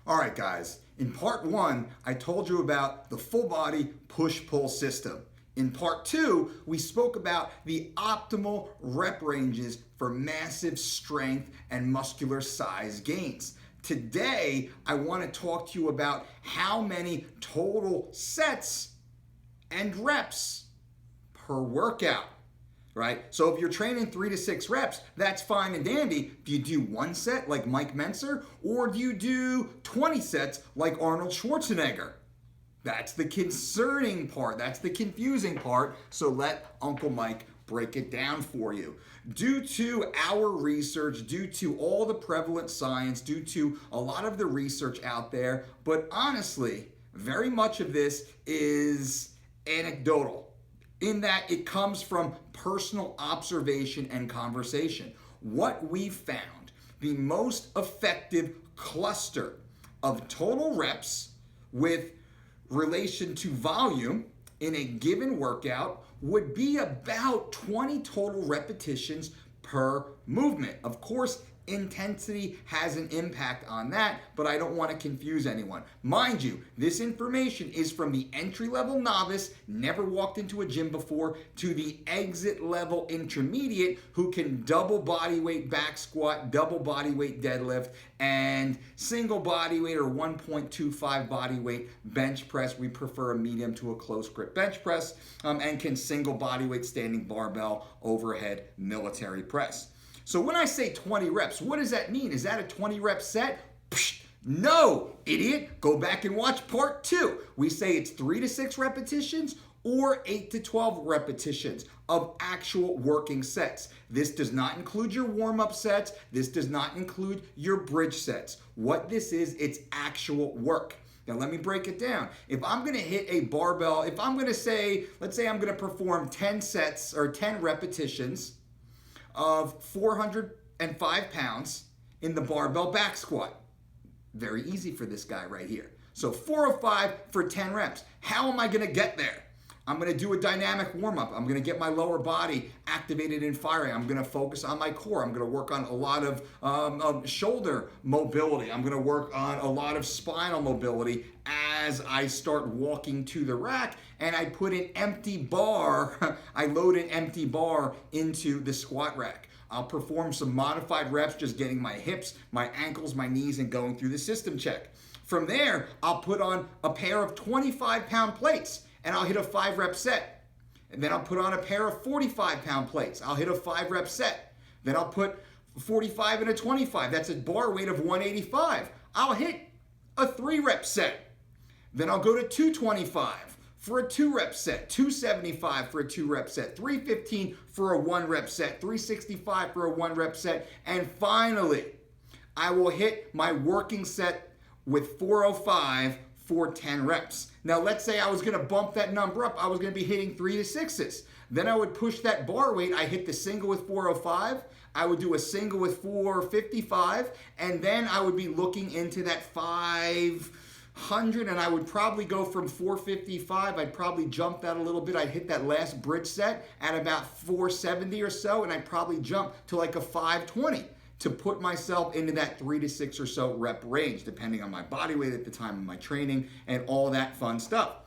All right, guys, in part one, I told you about the full body push-pull system. In part two, we spoke about the optimal rep ranges for massive strength and muscular size gains. Today, I want to talk to you about how many total sets and reps per workout. Right? So if you're training 3 to 6 reps, that's fine and dandy. Do you do one set like Mike Mentzer, or do you do 20 sets like Arnold Schwarzenegger? That's the concerning part. That's the confusing part. So let Uncle Mike break it down for you. Due to our research, due to all the prevalent science, due to a lot of the research out there, but honestly, very much of this is anecdotal, in that it comes from personal observation and conversation. What we found, the most effective cluster of total reps with relation to volume in a given workout would be about 20 total repetitions per movement. Of course, intensity has an impact on that, but I don't want to confuse anyone. Mind you, this information is from the entry-level novice, never walked into a gym before, to the exit-level intermediate who can double body weight back squat, double body weight deadlift, and single body weight or 1.25 body weight bench press. We prefer a medium to a close grip bench press, and can single body weight standing barbell overhead military press. So when I say 20 reps, what does that mean? Is that a 20 rep set? Psh, no, idiot. Go back and watch part two. We say it's 3 to 6 repetitions or 8 to 12 repetitions of actual working sets. This does not include your warm-up sets. This does not include your bridge sets. What this is, it's actual work. Now let me break it down. If I'm gonna hit a barbell, if I'm gonna say, let's say I'm gonna perform 10 sets or 10 repetitions of 405 pounds in the barbell back squat. Very easy for this guy right here. So 405 for 10 reps. How am I gonna get there? I'm gonna do a dynamic warm-up. I'm gonna get my lower body activated and firing. I'm gonna focus on my core. I'm gonna work on a lot of shoulder mobility. I'm gonna work on a lot of spinal mobility as I start walking to the rack, and I put an empty bar, I load an empty bar into the squat rack. I'll perform some modified reps, just getting my hips, my ankles, my knees, and going through the system check. From there, I'll put on a pair of 25-pound plates, and I'll hit a 5-rep set. And then I'll put on a pair of 45-pound plates. I'll hit a 5-rep set. Then I'll put 45 and a 25. That's a bar weight of 185. I'll hit a 3-rep set. Then I'll go to 225 for a 2-rep set, 275 for a 2-rep set, 315 for a 1-rep set, 365 for a 1-rep set, and finally, I will hit my working set with 405 for 10 reps. Now let's say I was gonna bump that number up, I was gonna be hitting 3 to 6s. Then I would push that bar weight, I hit the single with 405, I would do a single with 455, and then I would be looking into that 500, and I would probably go from 455, I'd probably jump that a little bit, I'd hit that last bridge set at about 470 or so, and I'd probably jump to like a 520. To put myself into that 3 to 6 or so rep range, depending on my body weight at the time of my training and all that fun stuff.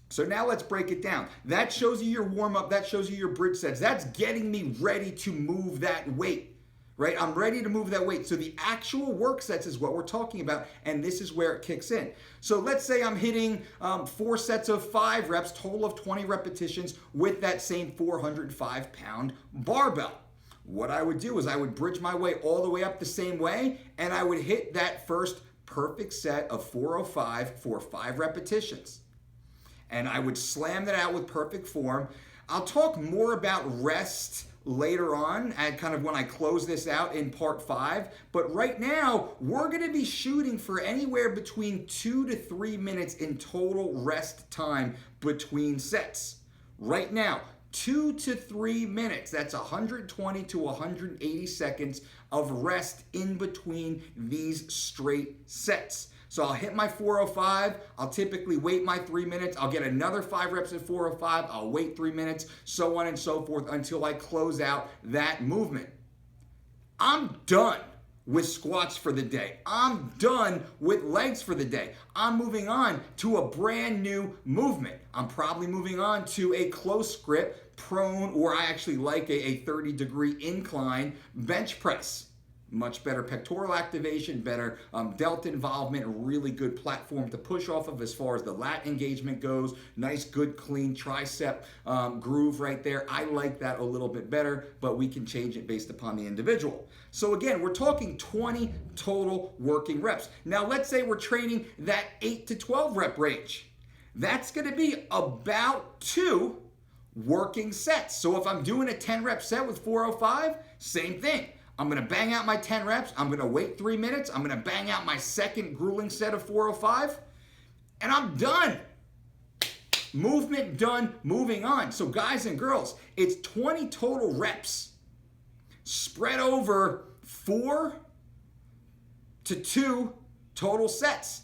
So now let's break it down. That shows you your warm-up, that shows you your bridge sets. That's getting me ready to move that weight, right? I'm ready to move that weight. So the actual work sets is what we're talking about, and this is where it kicks in. So let's say I'm hitting 4 sets of 5 reps, total of 20 repetitions with that same 405-pound barbell. What I would do is I would bridge my way all the way up the same way, and I would hit that first perfect set of 405 for 5 repetitions. And I would slam that out with perfect form. I'll talk more about rest later on, and kind of when I close this out in part 5. But right now, we're gonna be shooting for anywhere between 2 to 3 minutes in total rest time between sets. Right now, 2 to 3 minutes. That's 120 to 180 seconds of rest in between these straight sets. So I'll hit my 405, I'll typically wait my 3 minutes, I'll get another 5 reps at 405, I'll wait 3 minutes, so on and so forth until I close out that movement. I'm done with squats for the day. I'm done with legs for the day. I'm moving on to a brand new movement. I'm probably moving on to a close grip, prone, or I actually like a 30-degree incline bench press. Much better pectoral activation, better delta involvement, a really good platform to push off of as far as the lat engagement goes. Nice, good, clean tricep groove right there. I like that a little bit better, but we can change it based upon the individual. So again, we're talking 20 total working reps. Now let's say we're training that 8 to 12 rep range. That's gonna be about 2 working sets. So if I'm doing a 10 rep set with 405, same thing. I'm gonna bang out my 10 reps, I'm gonna wait 3 minutes, I'm gonna bang out my second grueling set of 405, and I'm done. Movement done, moving on. So guys and girls, it's 20 total reps spread over 4 to 2 total sets.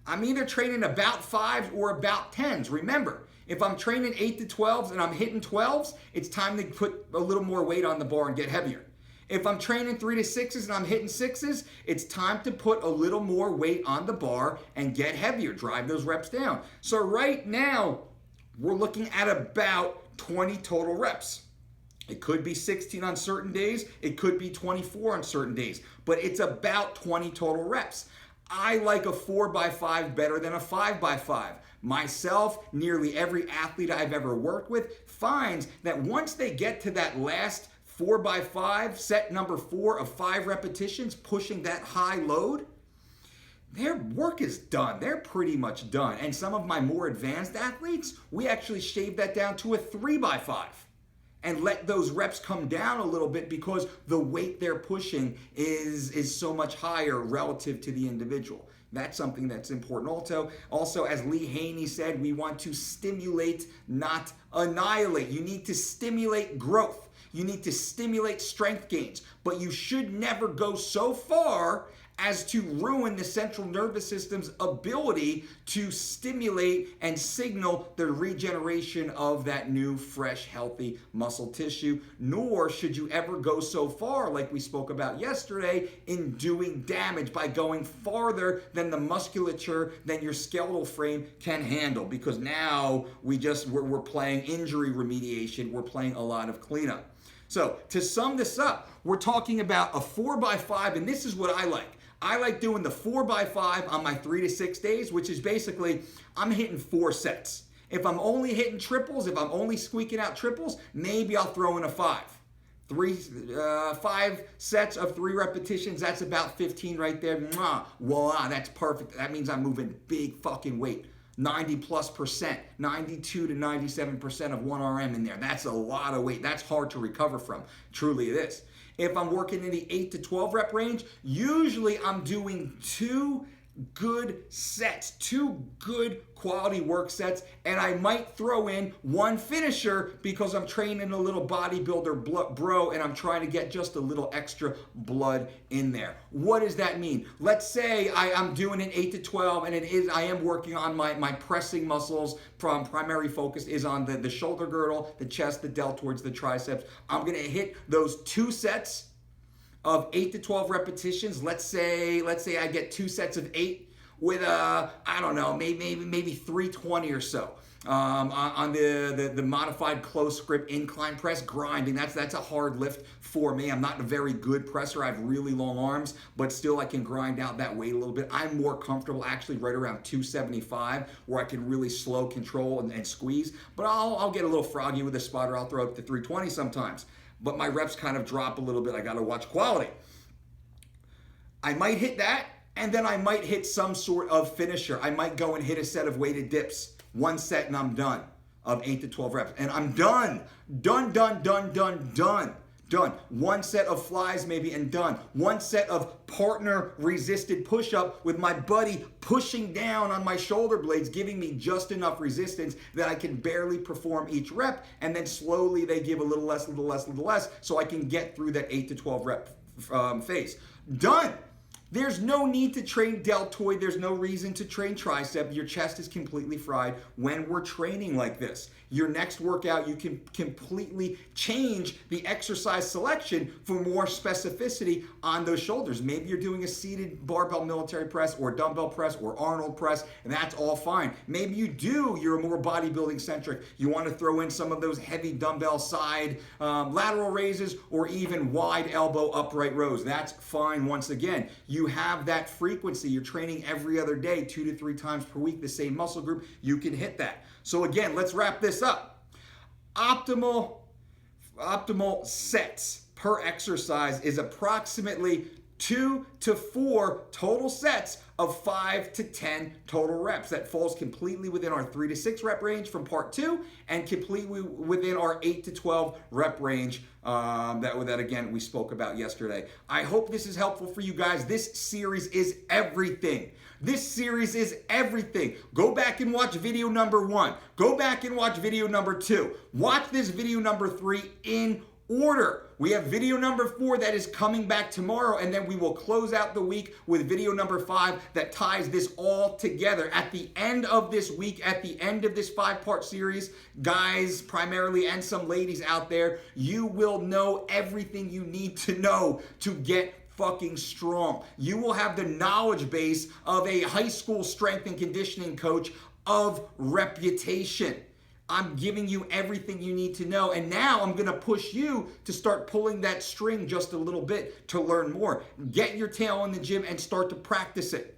I'm either training about 5s or about 10s. Remember, if I'm training 8 to 12s and I'm hitting 12s, it's time to put a little more weight on the bar and get heavier. If I'm training 3 to 6s and I'm hitting 6s, it's time to put a little more weight on the bar and get heavier, drive those reps down. So right now, we're looking at about 20 total reps. It could be 16 on certain days, it could be 24 on certain days, but it's about 20 total reps. I like a 4x5 better than a 5x5. Myself, nearly every athlete I've ever worked with finds that once they get to that last 4x5, set number 4 of 5 repetitions, pushing that high load, their work is done. They're pretty much done. And some of my more advanced athletes, we actually shave that down to a 3x5 and let those reps come down a little bit because the weight they're pushing is so much higher relative to the individual. That's something that's important. Also, as Lee Haney said, we want to stimulate, not annihilate. You need to stimulate growth. You need to stimulate strength gains, but you should never go so far as to ruin the central nervous system's ability to stimulate and signal the regeneration of that new, fresh, healthy muscle tissue, nor should you ever go so far, like we spoke about yesterday, in doing damage by going farther than the musculature, than your skeletal frame can handle, because now we're playing injury remediation, we're playing a lot of cleanup. So to sum this up, we're talking about a 4x5, and this is what I like. I like doing the 4x5 on my 3 to 6 days, which is basically, I'm hitting 4 sets. If I'm only hitting triples, if I'm only squeaking out triples, maybe I'll throw in a 5. 5 sets of 3 repetitions, that's about 15 right there. Mwah, voila, that's perfect. That means I'm moving big fucking weight. 90+%, 92 to 97% of 1RM in there. That's a lot of weight. That's hard to recover from. Truly it is. If I'm working in the 8 to 12 rep range, usually I'm doing 2 good sets, 2 good quality work sets, and I might throw in 1 finisher because I'm training a little bodybuilder bro and I'm trying to get just a little extra blood in there. What does that mean? Let's say I'm doing an 8 to 12 and I am working on my pressing muscles. Primary focus is on the shoulder girdle, the chest, the deltoids, the triceps. I'm gonna hit those 2 sets of 8 to 12 repetitions. Let's say I get 2 sets of 8 with I don't know, maybe 320 or so on the modified close grip incline press grinding. That's a hard lift for me. I'm not a very good presser. I have really long arms, but still I can grind out that weight a little bit. I'm more comfortable actually right around 275, where I can really slow control and squeeze. But I'll get a little froggy with a spotter. I'll throw up to 320 sometimes. But my reps kind of drop a little bit. I got to watch quality. I might hit that, and then I might hit some sort of finisher. I might go and hit a set of weighted dips. 1 set and I'm done of 8 to 12 reps. And I'm done. Done. 1 set of flies maybe and done. 1 set of partner resisted push-up with my buddy pushing down on my shoulder blades, giving me just enough resistance that I can barely perform each rep, and then slowly they give a little less, so I can get through that 8 to 12 rep phase. Done. There's no need to train deltoid. There's no reason to train tricep. Your chest is completely fried when we're training like this. Your next workout, you can completely change the exercise selection for more specificity on those shoulders. Maybe you're doing a seated barbell military press or dumbbell press or Arnold press, and that's all fine. Maybe you're a more bodybuilding centric. You want to throw in some of those heavy dumbbell side lateral raises or even wide elbow upright rows. That's fine. Once again, you have that frequency. You're training every other day, 2 to 3 times per week, the same muscle group. You can hit that. So again, let's wrap this up. Optimal sets per exercise is approximately 2 to 4 total sets of 5 to 10 total reps. That falls completely within our 3 to 6 rep range from part 2 and completely within our 8 to 12 rep range that again we spoke about yesterday. I hope this is helpful for you guys. This series is everything. This series is everything. Go back and watch video number 1. Go back and watch video number 2. Watch this video number 3 in order. We have video number 4 that is coming back tomorrow, and then we will close out the week with video number 5 that ties this all together. At the end of this week, at the end of this 5-part series, guys primarily and some ladies out there, you will know everything you need to know to get fucking strong. You will have the knowledge base of a high school strength and conditioning coach of reputation. I'm giving you everything you need to know, and now I'm gonna push you to start pulling that string just a little bit to learn more. Get your tail in the gym and start to practice it.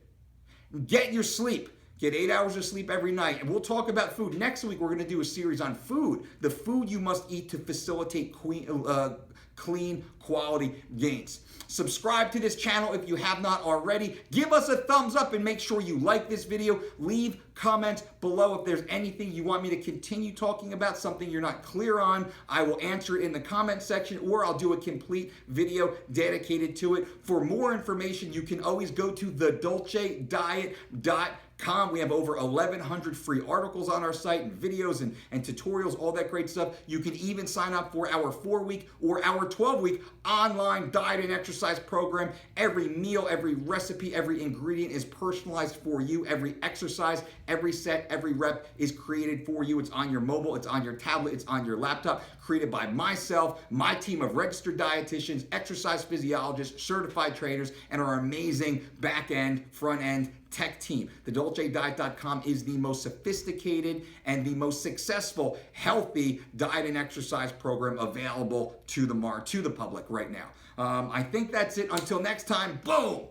Get your sleep. Get 8 hours of sleep every night. And we'll talk about food. Next week, we're gonna do a series on food. The food you must eat to facilitate clean quality gains. Subscribe to this channel if you have not already. Give us a thumbs up and make sure you like this video. Leave comments below if there's anything you want me to continue talking about, something you're not clear on. I will answer it in the comment section, or I'll do a complete video dedicated to it. For more information, you can always go to thedolcediet.com. We have over 1,100 free articles on our site and videos and tutorials, all that great stuff. You can even sign up for our 4-week or our 12-week online diet and exercise program. Every meal, every recipe, every ingredient is personalized for you. Every exercise, every set, every rep is created for you. It's on your mobile, it's on your tablet, it's on your laptop, created by myself, my team of registered dietitians, exercise physiologists, certified trainers, and our amazing back-end, front-end tech team. TheDolceDiet.com is the most sophisticated and the most successful healthy diet and exercise program available to the public right now. I think that's it. Until next time, boom!